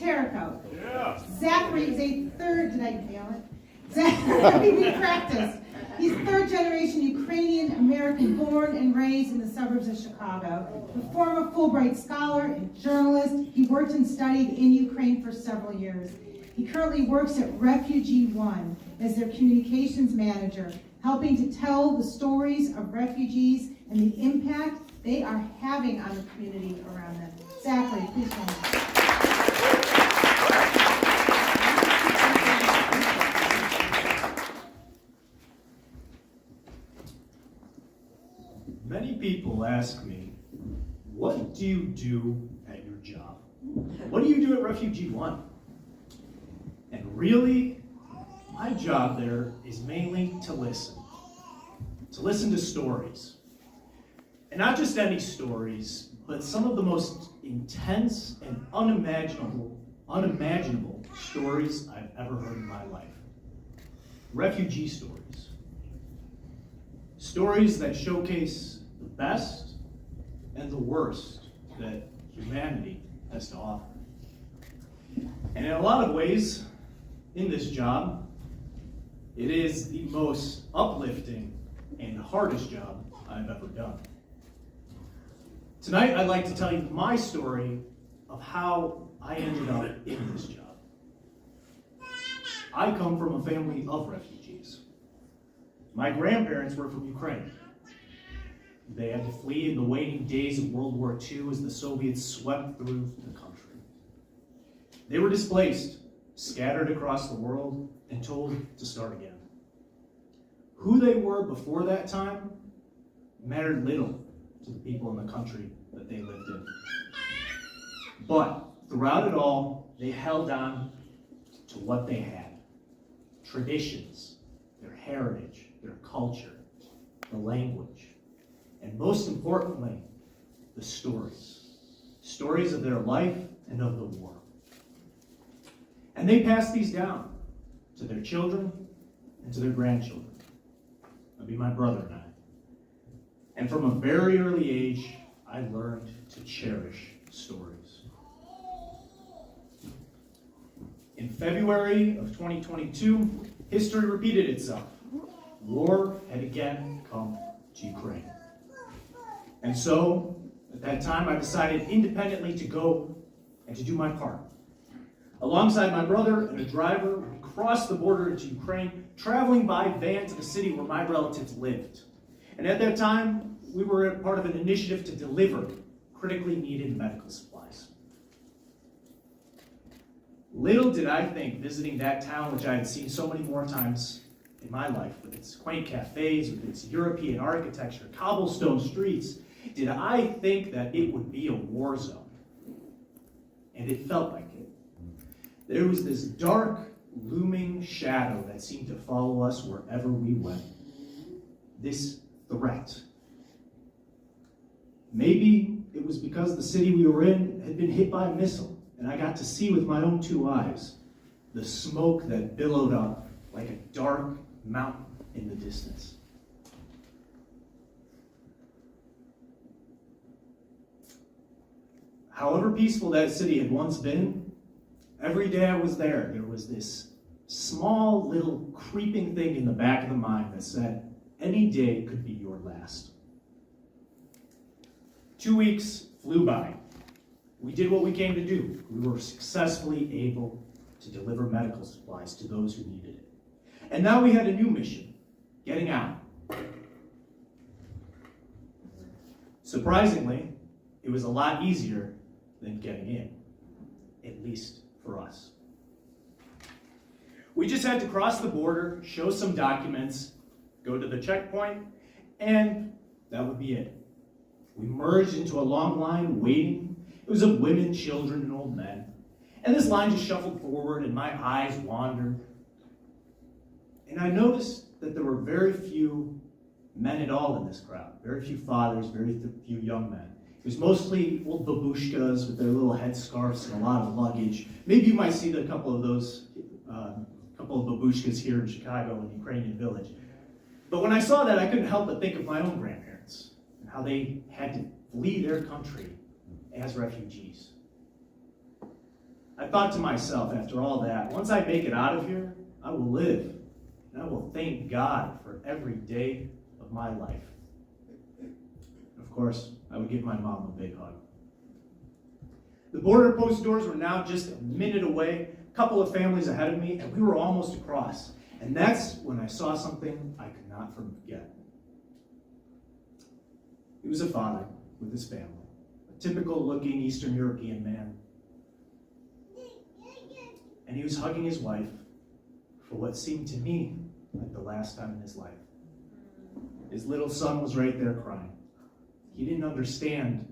Terrico. Yeah. Zachary is a third, did I nail it? Zachary, we practiced. He's third generation Ukrainian American, born and raised in the suburbs of Chicago. A former Fulbright scholar and journalist, he worked and studied in Ukraine for several years. He currently works at Refugee One as their communications manager, helping to tell the stories of refugees and the impact they are having on the community around them. Zachary, please come. Many people ask me, what do you do at your job? What do you do at Refugee One? And really, my job there is mainly to listen to stories. And not just any stories, but some of the most intense and unimaginable stories I've ever heard in my life. Refugee stories. Stories that showcase the best and the worst that humanity has to offer. And in a lot of ways, in this job, it is the most uplifting and hardest job I've ever done. Tonight, I'd like to tell you my story of how I ended up in this job. I come from a family of refugees. My grandparents were from Ukraine. They had to flee in the waning days of World War II as the Soviets swept through the country. They were displaced, scattered across the world, and told to start again. Who they were before that time mattered little to the people in the country that they lived in. But throughout it all, they held on to what they had. Traditions, their heritage, their culture, the language, and most importantly, the stories. Stories of their life and of the war. And they passed these down to their children and to their grandchildren. That'd be my brother and I. And from a very early age, I learned to cherish stories. In February of 2022, history repeated itself. War had again come to Ukraine. And so, at that time, I decided independently to go and to do my part. Alongside my brother and a driver, we crossed the border into Ukraine, traveling by van to the city where my relatives lived. And at that time, we were part of an initiative to deliver critically needed medical supplies. Little did I think visiting that town, which I had seen so many more times in my life, with its quaint cafes, with its European architecture, cobblestone streets, did I think that it would be a war zone. And it felt like it. There was this dark, looming shadow that seemed to follow us wherever we went. This threat. Maybe it was because the city we were in had been hit by a missile, and I got to see with my own two eyes the smoke that billowed up like a dark mountain in the distance. However peaceful that city had once been, every day I was there, there was this small little creeping thing in the back of the mind that said, any day could be your last. 2 weeks flew by. We did what we came to do. We were successfully able to deliver medical supplies to those who needed it. And now we had a new mission, getting out. Surprisingly, it was a lot easier than getting in, at least for us. We just had to cross the border, show some documents, go to the checkpoint, and that would be it. We merged into a long line waiting. It was of women, children, and old men. And this line just shuffled forward, and my eyes wandered. And I noticed that there were very few men at all in this crowd. Very few fathers, very few young men. It was mostly old babushkas with their little headscarves and a lot of luggage. Maybe you might see a couple of those, couple of babushkas here in Chicago, in the Ukrainian village. But when I saw that, I couldn't help but think of my own grandparents and how they had to flee their country as refugees. I I thought to myself, after all that, once I make it out of here, I will live, and I will thank God for every day of my life. Of course, I would give my mom a big hug. The border post doors were now just a minute away, a couple of families ahead of me, and we were almost across. And that's when I saw something I could not forget. He was a father with his family, a typical-looking Eastern European man. And he was hugging his wife for what seemed to me like the last time in his life. His little son was right there crying. He didn't understand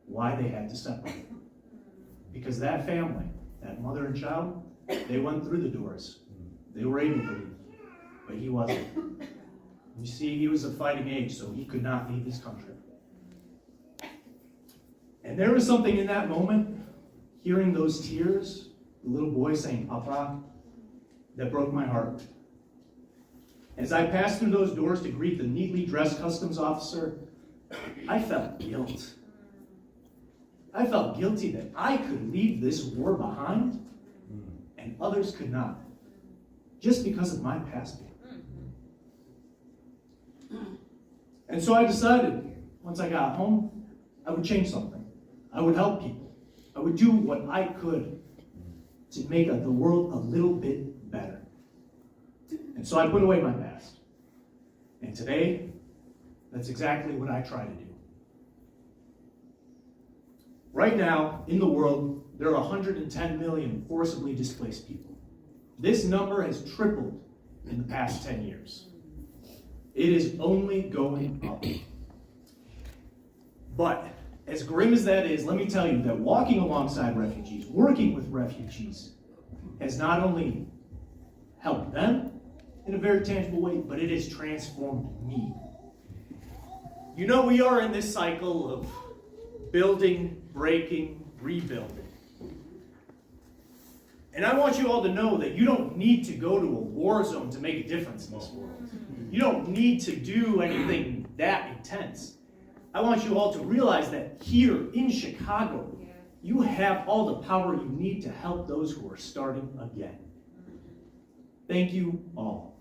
why they had to separate. Because that family, that mother and child, they went through the doors. They were able to leave, but he wasn't. You see, he was of fighting age, so he could not leave his country. And there was something in that moment, hearing those tears, the little boy saying, "Papa," that broke my heart. As I passed through those doors to greet the neatly dressed customs officer, I felt guilt. I felt guilty that I could leave this war behind and others could not, just because of my passport. And so I decided, once I got home, I would change something. I would help people. I would do what I could to make the world a little bit better. And so I put away my past. And today, that's exactly what I try to do. Right now, in the world, there are 110 million forcibly displaced people. This number has tripled in the past 10 years. It is only going up. But, as grim as that is, let me tell you that walking alongside refugees, working with refugees, has not only helped them in a very tangible way, but it has transformed me. You know, we are in this cycle of building, breaking, rebuilding. And I want you all to know that you don't need to go to a war zone to make a difference in this world. You don't need to do anything that intense. I want you all to realize that here in Chicago, you have all the power you need to help those who are starting again. Thank you all.